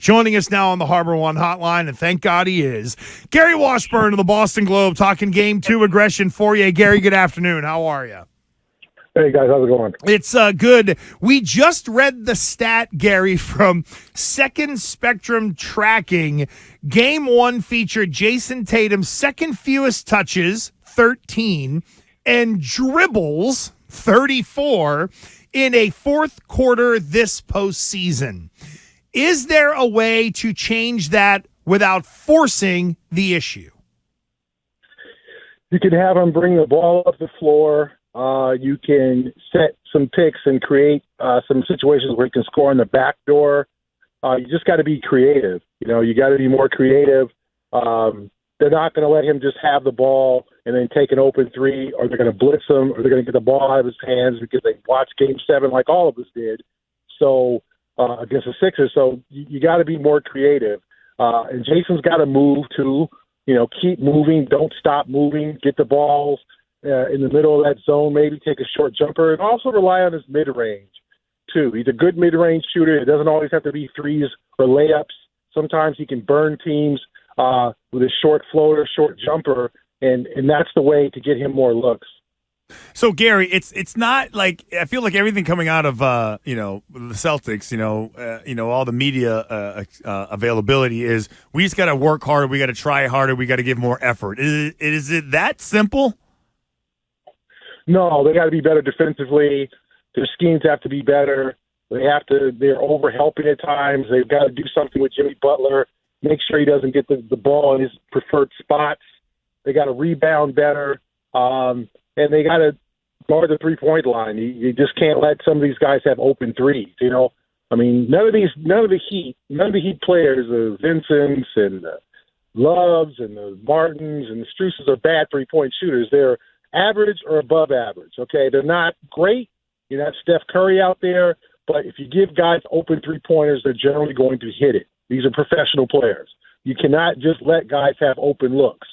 Joining us now on the Harbor One hotline, and thank God he is, Gary Washburn of the Boston Globe, talking Game 2 aggression for you. Gary, good afternoon. How are you? Hey, guys. How's it going? It's good. We just read the stat, Gary, from Second Spectrum Tracking. Game 1 featured Jason Tatum's second fewest touches, 13, and dribbles, 34, in a fourth quarter this postseason. Is there a way to change that without forcing the issue? You can have him bring the ball up the floor. You can set some picks and create some situations where he can score on the back door. You just got to be creative. You got to be more creative. They're not going to let him just have the ball and then take an open three, or they're going to blitz him, or they're going to get the ball out of his hands because they watched Game 7 like all of us did. So against the Sixers, so you got to be more creative. And Jason's got to move too. Keep moving, don't stop moving, get the balls in the middle of that zone, maybe take a short jumper, and also rely on his mid-range too. He's a good mid-range shooter. It doesn't always have to be threes or layups. Sometimes he can burn teams with a short floater, short jumper, and that's the way to get him more looks. So, Gary, it's not like I feel like everything coming out of the Celtics, all the media availability is we just got to work harder, we got to try harder, we got to give more effort. Is it that simple? No, they got to be better defensively. Their schemes have to be better. They're over helping at times. They've got to do something with Jimmy Butler. Make sure he doesn't get the ball in his preferred spots. They got to rebound better. And they got to guard the three-point line. You just can't let some of these guys have open threes. I mean, none of the Heat players, the Vincents and the Loves and the Martins and the Struces are bad three-point shooters. They're average or above average. Okay, they're not great. You have Steph Curry out there, but if you give guys open three-pointers, they're generally going to hit it. These are professional players. You cannot just let guys have open looks.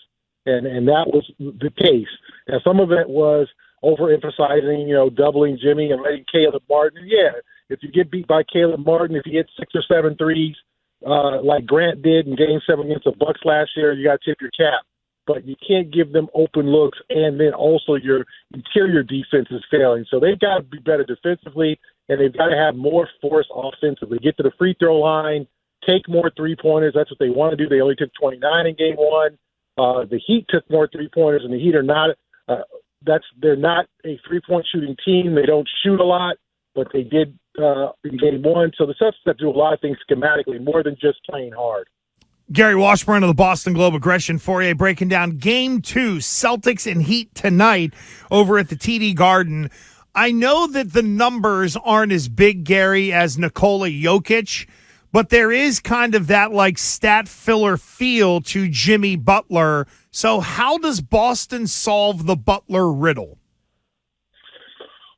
And that was the case. Now, some of it was overemphasizing, doubling Jimmy and letting Caleb Martin. Yeah, if you get beat by Caleb Martin, if you hit 6 or 7 threes, like Grant did in Game 7 against the Bucks last year, you got to tip your cap. But you can't give them open looks, and then also your interior defense is failing. So they've got to be better defensively, and they've got to have more force offensively. Get to the free throw line, take more three-pointers. That's what they want to do. They only took 29 in Game 1. The Heat took more three-pointers, and the Heat are not they're not a three-point shooting team. They don't shoot a lot, but they did in Game 1. So the Celtics have to do a lot of things schematically, more than just playing hard. Gary Washburn of the Boston Globe aggression for you, breaking down Game 2, Celtics and Heat tonight over at the TD Garden. I know that the numbers aren't as big, Gary, as Nikola Jokic, but there is kind of that like stat filler feel to Jimmy Butler. So how does Boston solve the Butler riddle?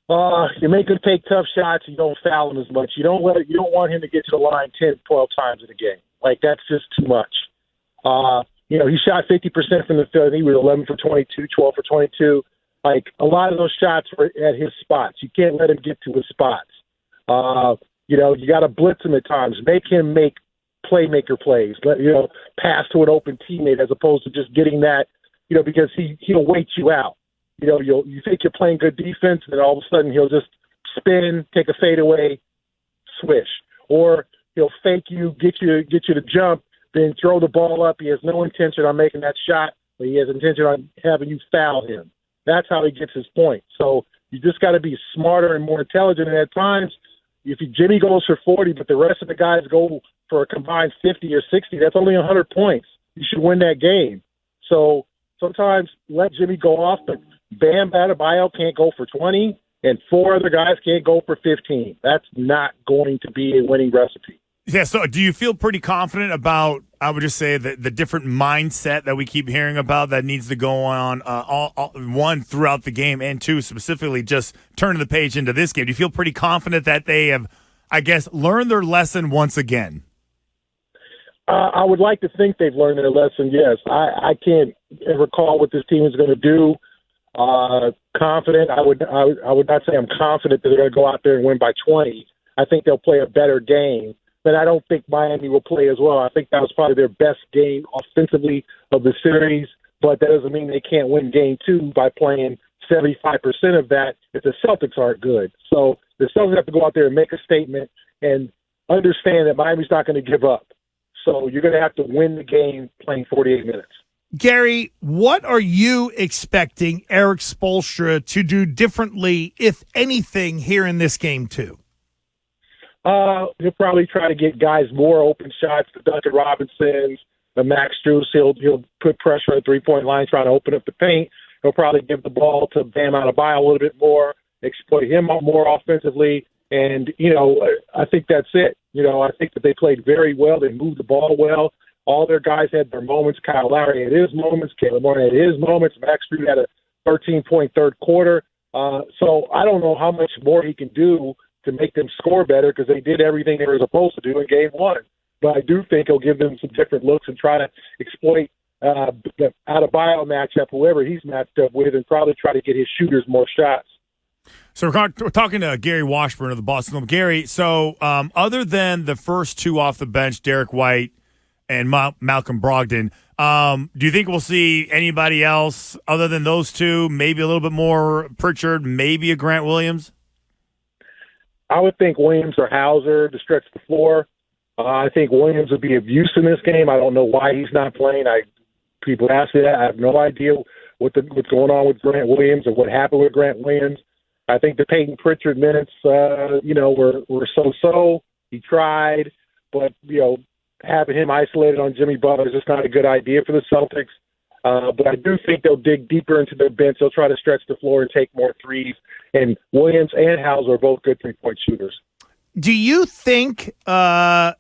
You make him take tough shots. You don't foul him as much. You don't want him to get to the line 10, 12 times in a game. Like, that's just too much. He shot 50% from the field. He was 11 for 22, 12 for 22. Like, a lot of those shots were at his spots. You can't let him get to his spots. You got to blitz him at times. Make him make playmaker plays. Pass to an open teammate as opposed to just getting that, because he'll wait you out. You think you're playing good defense, and then all of a sudden he'll just spin, take a fadeaway, swish. Or he'll fake you, get you to jump, then throw the ball up. He has no intention on making that shot, but he has intention on having you foul him. That's how he gets his point. So you just got to be smarter and more intelligent. And at times, if Jimmy goes for 40, but the rest of the guys go for a combined 50 or 60, that's only 100 points. You should win that game. So sometimes let Jimmy go off, but Bam Adebayo can't go for 20, and 4 other guys can't go for 15. That's not going to be a winning recipe. Yeah, so do you feel pretty confident about, I would just say, the different mindset that we keep hearing about that needs to go on, one, throughout the game, and two, specifically just turning the page into this game? Do you feel pretty confident that they have, I guess, learned their lesson once again? I would like to think they've learned their lesson, yes. I can't recall what this team is going to do. Confident, I would not say I'm confident that they're going to go out there and win by 20. I think they'll play a better game. that I don't think Miami will play as well. I think that was probably their best game offensively of the series, but that doesn't mean they can't win game 2 by playing 75% of that if the Celtics aren't good. So the Celtics have to go out there and make a statement and understand that Miami's not going to give up. So you're going to have to win the game playing 48 minutes. Gary, what are you expecting Eric Spoelstra to do differently, if anything, here in this game too? He'll probably try to get guys more open shots, the Duncan Robinsons, the Max Strus. He'll put pressure on the three-point line, trying to open up the paint. He'll probably give the ball to Bam Adebayo a little bit more, exploit him more offensively. And, I think that's it. I think that they played very well. They moved the ball well. All their guys had their moments. Kyle Lowry had his moments. Caleb Martin had his moments. Max Strus had a 13-point third quarter. So I don't know how much more he can do to make them score better, because they did everything they were supposed to do in game 1. But I do think he'll give them some different looks and try to exploit the Adebayo matchup, whoever he's matched up with, and probably try to get his shooters more shots. So we're talking to Gary Washburn of the Boston Globe. Gary, so other than the first two off the bench, Derek White and Malcolm Brogdon, do you think we'll see anybody else other than those two, maybe a little bit more Pritchard, maybe a Grant Williams? I would think Williams or Hauser to stretch the floor. I think Williams would be of use in this game. I don't know why he's not playing. People ask me that. I have no idea what's going on with Grant Williams or what happened with Grant Williams. I think the Peyton Pritchard minutes, were so-so. He tried, but, having him isolated on Jimmy Butler is just not a good idea for the Celtics. But I do think they'll dig deeper into their bench. They'll try to stretch the floor and take more threes. And Williams and Hauser are both good three-point shooters. Do you think that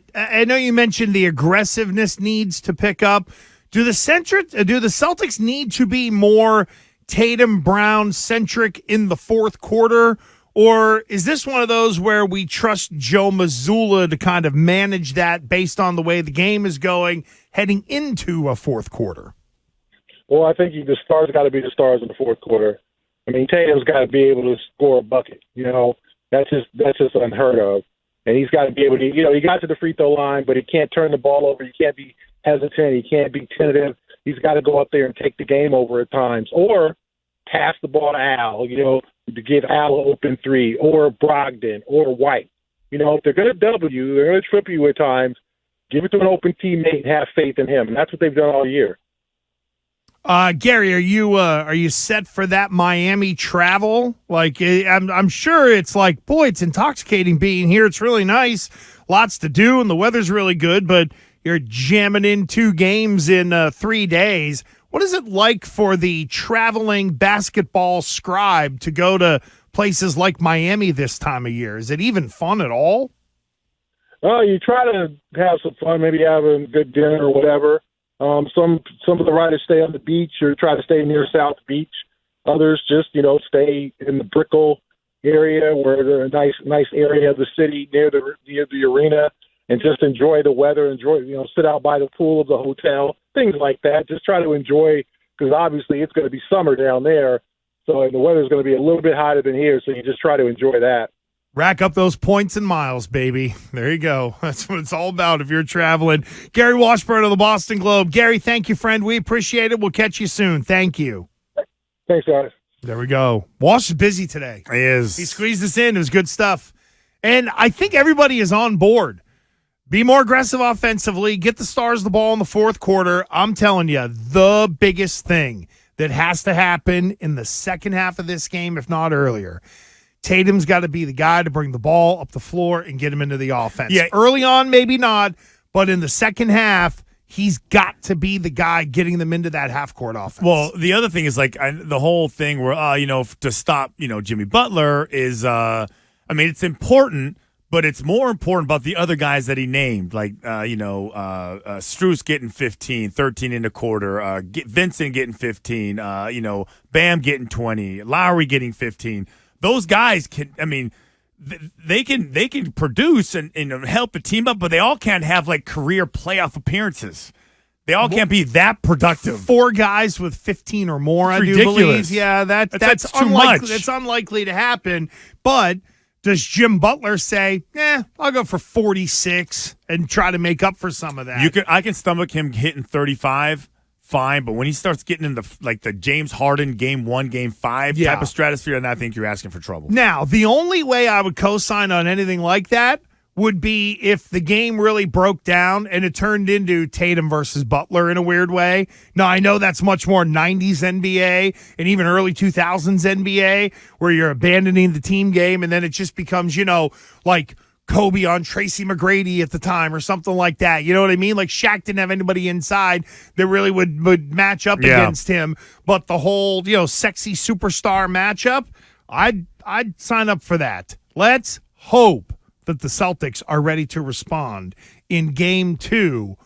– I know you mentioned the aggressiveness needs to pick up. Do the Celtics need to be more Tatum Brown-centric in the fourth quarter? Or is this one of those where we trust Joe Mazzulla to kind of manage that based on the way the game is going heading into a fourth quarter? Well, I think the stars got to be the stars in the fourth quarter. I mean, Tatum's got to be able to score a bucket. That's just unheard of. And he's got to be able to, he got to the free throw line, but he can't turn the ball over. He can't be hesitant. He can't be tentative. He's got to go up there and take the game over at times, or pass the ball to Al, to give Al an open three, or Brogdon, or White. If they're going to double you, they're going to trip you at times, give it to an open teammate and have faith in him. And that's what they've done all year. Gary, are you set for that Miami travel? Like, I'm sure it's like, boy, it's intoxicating being here. It's really nice, lots to do, and the weather's really good. But you're jamming in 2 games in 3 days. What is it like for the traveling basketball scribe to go to places like Miami this time of year? Is it even fun at all? Well, you try to have some fun, maybe have a good dinner or whatever. Some of the writers stay on the beach or try to stay near South Beach. Others just, stay in the Brickell area, where there's a nice area of the city near the arena, and just enjoy the weather, sit out by the pool of the hotel, things like that. Just try to enjoy, because obviously it's going to be summer down there, so the weather's going to be a little bit hotter than here, so you just try to enjoy that. Rack up those points and miles, baby. There you go. That's what it's all about if you're traveling. Gary Washburn of the Boston Globe. Gary, thank you, friend. We appreciate it. We'll catch you soon. Thank you. Thanks, guys. There we go. Wash is busy today. He is. He squeezed us in. It was good stuff. And I think everybody is on board. Be more aggressive offensively. Get the Stars the ball in the fourth quarter. I'm telling you, the biggest thing that has to happen in the second half of this game, if not earlier, Tatum's got to be the guy to bring the ball up the floor and get him into the offense. Yeah. Early on, maybe not, but in the second half, he's got to be the guy getting them into that half-court offense. Well, the other thing is, the whole thing where, to stop, Jimmy Butler is, it's important, but it's more important about the other guys that he named, Strus getting 15, 13 in the quarter, Vincent getting 15, Bam getting 20, Lowry getting 15. Those guys they can produce and help the team up, but they all can't have career playoff appearances. They all can't be that productive. 4 guys with 15 or more, I do believe. Yeah, that's too much. That's unlikely to happen. But Does Jim Butler say, I'll go for 46 and try to make up for some of that? I can stomach him hitting 35, fine, but when he starts getting in the James Harden game 1, game 5 type of stratosphere, then I think you're asking for trouble. Now, the only way I would co-sign on anything like that would be if the game really broke down and it turned into Tatum versus Butler in a weird way. Now, I know that's much more 90s NBA and even early 2000s NBA where you're abandoning the team game and then it just becomes, like Kobe on Tracy McGrady at the time or something like that. You know what I mean? Like Shaq didn't have anybody inside that really would match up against him. But the whole, sexy superstar matchup, I'd sign up for that. Let's hope that the Celtics are ready to respond in Game 2